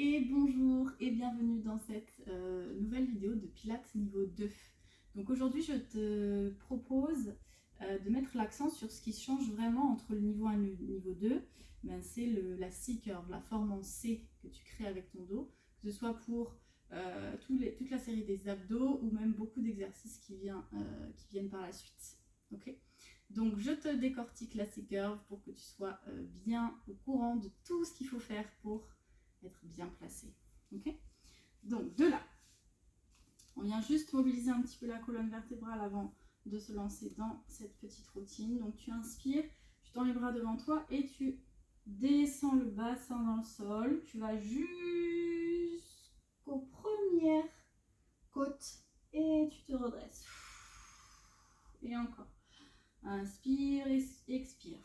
Et bonjour et bienvenue dans cette nouvelle vidéo de Pilates niveau 2. Donc aujourd'hui je te propose de mettre l'accent sur ce qui change vraiment entre le niveau 1 et le niveau 2. Ben, c'est la C-curve, la forme en C que tu crées avec ton dos, que ce soit pour toute la série des abdos ou même beaucoup d'exercices qui viennent par la suite. Ok. Donc je te décortique la C-curve pour que tu sois bien au courant de tout ce qu'il faut faire pour être bien placé. Ok. Donc de là, on vient juste mobiliser un petit peu la colonne vertébrale avant de se lancer dans cette petite routine. Donc tu inspires, tu tends les bras devant toi et tu descends le bassin dans le sol. Tu vas jusqu'aux premières côtes et tu te redresses. Et encore. Inspire et expire.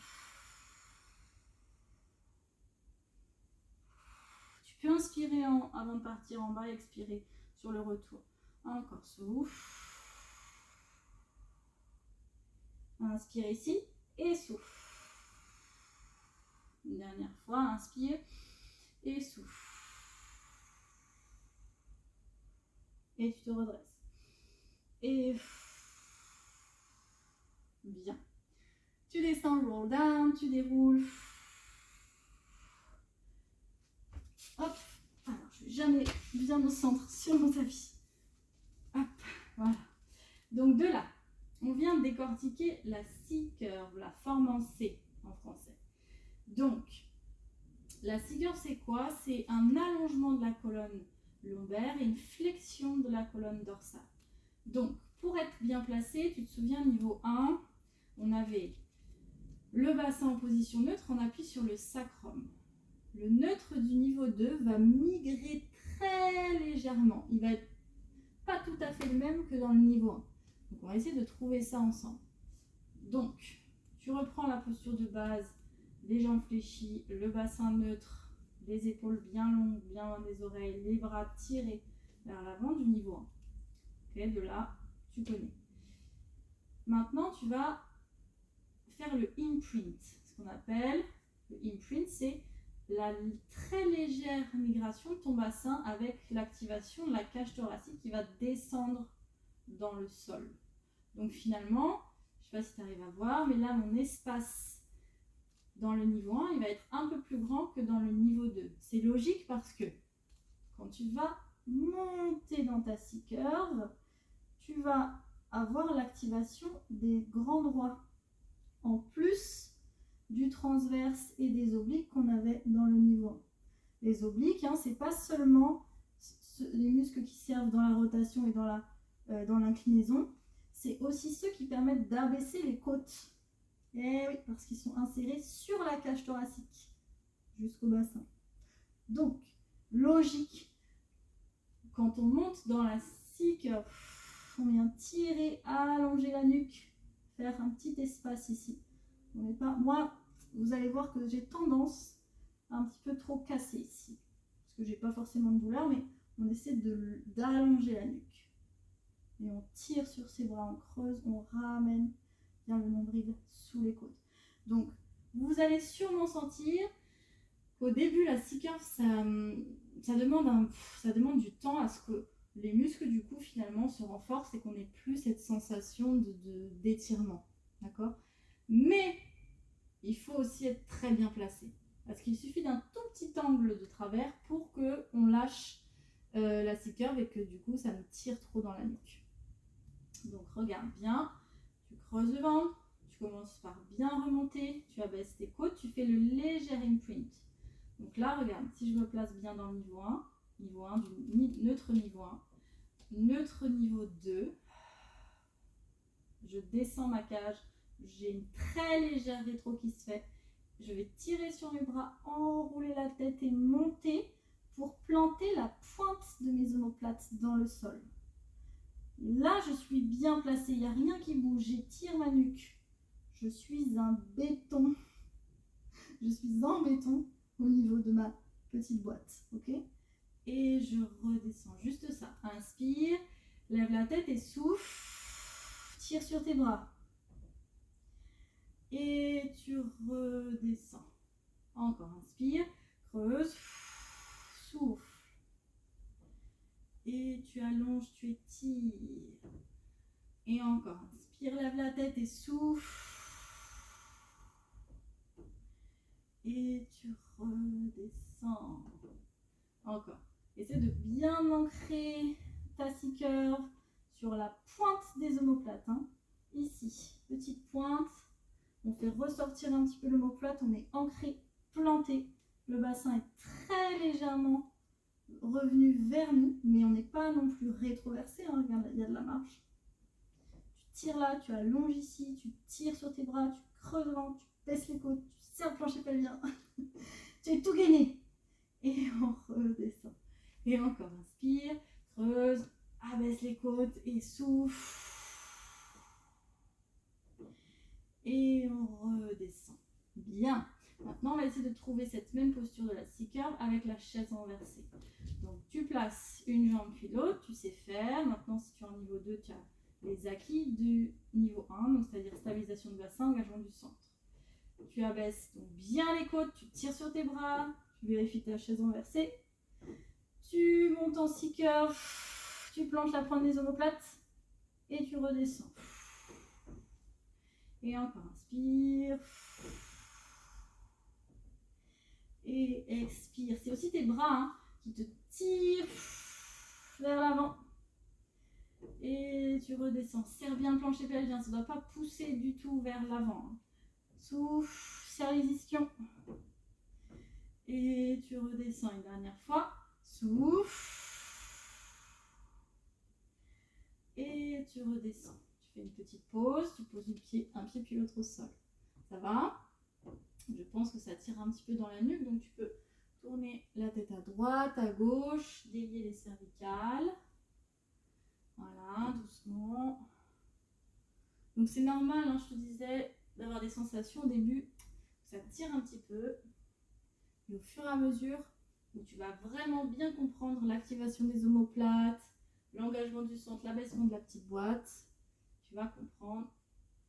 Tu peux inspirer avant de partir en bas et expirer sur le retour. Encore, souffle. Inspire ici et souffle. Une dernière fois, inspire et souffle. Et tu te redresses. Et bien. Tu descends, roll down, tu déroules. Hop. Alors, je vais jamais bien au centre sur mon tapis. Hop, voilà. Donc de là, on vient de décortiquer la C-curve, la forme en C en français. Donc, la C-curve, c'est quoi? C'est un allongement de la colonne lombaire et une flexion de la colonne dorsale. Donc, pour être bien placé, tu te souviens, niveau 1, on avait le bassin en position neutre, on appuie sur le sacrum. Le neutre du niveau 2 va migrer très légèrement. Il va être pas tout à fait le même que dans le niveau 1. Donc, on va essayer de trouver ça ensemble. Donc, tu reprends la posture de base, les jambes fléchies, le bassin neutre, les épaules bien longues, bien loin des oreilles, les bras tirés vers l'avant du niveau 1. Okay, de là, tu connais. Maintenant, tu vas faire le imprint. Ce qu'on appelle le imprint, c'est la très légère migration de ton bassin avec l'activation de la cage thoracique qui va descendre dans le sol. Donc finalement, je ne sais pas si tu arrives à voir, mais là, mon espace dans le niveau 1, il va être un peu plus grand que dans le niveau 2. C'est logique parce que quand tu vas monter dans ta C-curve, tu vas avoir l'activation des grands droits en plus du transverse et des obliques qu'on avait dans le niveau 1. Les obliques, ce n'est pas seulement les muscles qui servent dans la rotation et dans l'inclinaison, c'est aussi ceux qui permettent d'abaisser les côtes. Et oui, parce qu'ils sont insérés sur la cage thoracique jusqu'au bassin. Donc, logique, quand on monte dans la C-curve, on vient tirer, allonger la nuque, faire un petit espace ici. On n'est pas, moi, vous allez voir que j'ai tendance à un petit peu trop casser ici, parce que j'ai pas forcément de douleur, mais on essaie d'allonger la nuque. Et on tire sur ses bras, on creuse, on ramène bien le nombril sous les côtes. Donc, vous allez sûrement sentir qu'au début, la C-curve, ça demande du temps à ce que les muscles, du coup, finalement, se renforcent et qu'on n'ait plus cette sensation d'étirement. D'accord? Mais il faut aussi être très bien placé. Parce qu'il suffit d'un tout petit angle de travers pour qu'on lâche la C-curve et que, du coup, ça nous tire trop dans la nuque. Donc, regarde bien. Tu creuses le ventre, tu commences par bien remonter, tu abaisses tes côtes, tu fais le léger imprint. Donc là, regarde, si je me place bien dans le niveau 1, du neutre niveau 1, neutre niveau 2, je descends ma cage, j'ai une très légère rétro qui se fait, je vais tirer sur mes bras, enrouler la tête et monter pour planter la pointe de mes omoplates dans le sol. Là, je suis bien placée, il n'y a rien qui bouge, j'étire ma nuque. Je suis un béton. Je suis en béton au niveau de ma petite boîte, ok? Et je redescends, juste ça. Inspire, lève la tête et souffle. Tire sur tes bras. Et tu redescends. Encore, inspire, creuse, souffle. tu allonges, tu étires. Et encore, inspire, lève la tête et souffle. Et tu redescends. Encore. Essaie de bien ancrer ta C-curve sur la pointe des omoplates. Hein. Ici, petite pointe. On fait ressortir un petit peu l'omoplate. On est ancré, planté. Le bassin est très légèrement revenu vers nous, mais on n'est pas non plus rétroversé. Hein. Regarde, il y a de la marche. Tu tires là, tu allonges ici, tu tires sur tes bras, tu creuses le ventre, tu baisses les côtes, tu serres le plancher pelvien. Tu es tout gainé. Et on redescend. Et encore, inspire, creuse, abaisse les côtes et souffle. Et on redescend. Bien. Maintenant, on va essayer de trouver cette même posture de la C-curve avec la chaise renversée. Donc, tu places une jambe puis l'autre, tu sais faire. Maintenant, si tu es en niveau 2, tu as les acquis du niveau 1, donc c'est-à-dire stabilisation de bassin, engagement du centre. Tu abaisses donc bien les côtes, tu tires sur tes bras, tu vérifies ta chaise renversée. Tu montes en C-curve, tu planches la pointe des omoplates et tu redescends. Et encore, inspire. Et expire. C'est aussi tes bras hein, qui te tirent vers l'avant. Et tu redescends. Serre bien le plancher pelvien. Ça ne doit pas pousser du tout vers l'avant. Hein. Souffle, serre les ischions. Et tu redescends une dernière fois. Souffle. Et tu redescends. Tu fais une petite pause. Tu poses un pied puis l'autre au sol. Ça va ? Je pense que ça tire un petit peu dans la nuque. Donc tu peux tourner la tête à droite, à gauche. Délier les cervicales. Voilà, doucement. Donc c'est normal, hein, je te disais, d'avoir des sensations au début. Ça tire un petit peu. Et au fur et à mesure, où tu vas vraiment bien comprendre l'activation des omoplates, l'engagement du centre, l'abaissement de la petite boîte, tu vas comprendre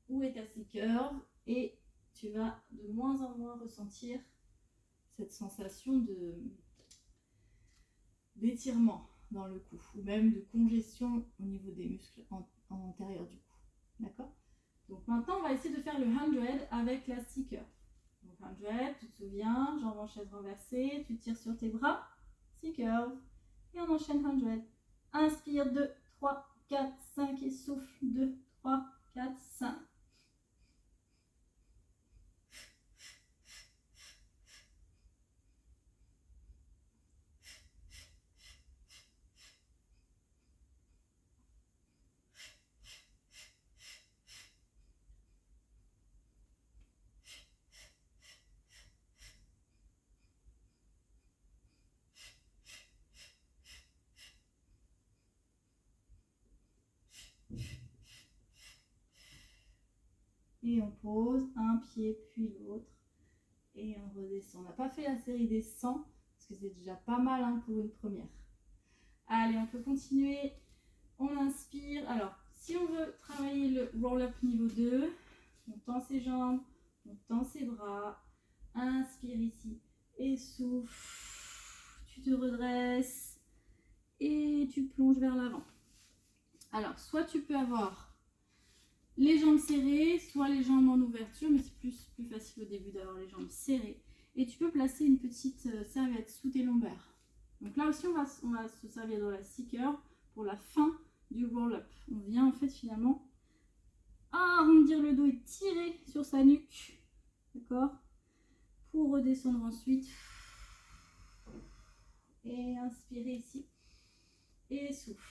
où est ta C-curve et tu vas de moins en moins ressentir cette sensation d'étirement dans le cou ou même de congestion au niveau des muscles antérieurs du cou. D'accord ? Donc maintenant, on va essayer de faire le 100 avec la C-curve. Donc 100, tu te souviens, jambes en chaise renversée, tu tires sur tes bras, C-curve, et on enchaîne 100. Inspire, 2, 3, 4, 5 et souffle, 2, 3, 4, 5. Et on pose un pied puis l'autre. Et on redescend. On n'a pas fait la série des 100 parce que c'est déjà pas mal hein, pour une première. Allez, on peut continuer. On inspire. Alors, si on veut travailler le roll-up niveau 2, on tend ses jambes, on tend ses bras. Inspire ici et souffle. Tu te redresses et tu plonges vers l'avant. Alors, soit tu peux avoir les jambes serrées, soit les jambes en ouverture, mais c'est plus facile au début d'avoir les jambes serrées. Et tu peux placer une petite serviette sous tes lombaires. Donc là aussi, on va se servir de la C-curve pour la fin du roll-up. On vient en fait finalement arrondir le dos et tirer sur sa nuque. D'accord ? Pour redescendre ensuite. Et inspirer ici. Et souffle.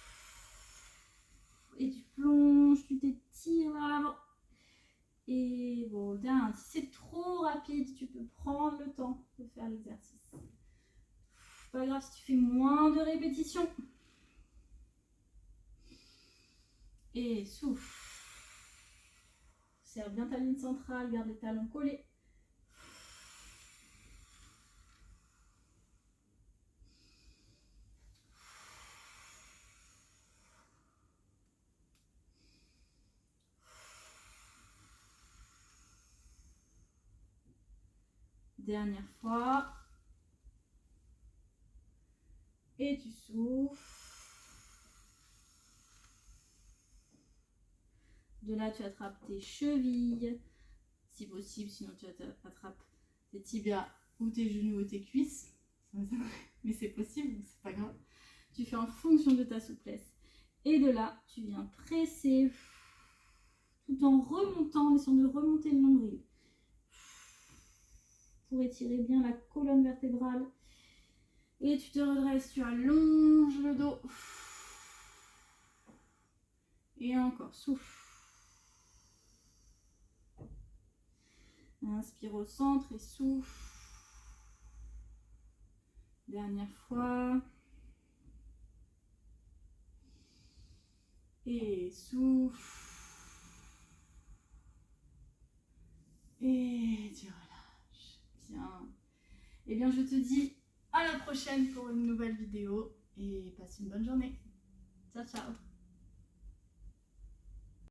Et tu plonges, tu t'étires vers l'avant. Et bon, si c'est trop rapide, tu peux prendre le temps de faire l'exercice. Pas grave si tu fais moins de répétitions. Et souffle. Serre bien ta ligne centrale, garde les talons collés. Dernière fois. Et tu souffles. De là, tu attrapes tes chevilles, si possible, sinon tu attrapes tes tibias ou tes genoux ou tes cuisses. Ça m'étonnerait, mais c'est possible, donc c'est pas grave. Tu fais en fonction de ta souplesse. Et de là, tu viens presser tout en remontant, en essayant de remonter le nombril pour étirer bien la colonne vertébrale. Et tu te redresses, tu allonges le dos. Et encore, souffle. Inspire au centre et souffle. Dernière fois. Et souffle. Et tu relâches. Bien. Eh bien, je te dis à la prochaine pour une nouvelle vidéo. Et passe une bonne journée. Ciao, ciao.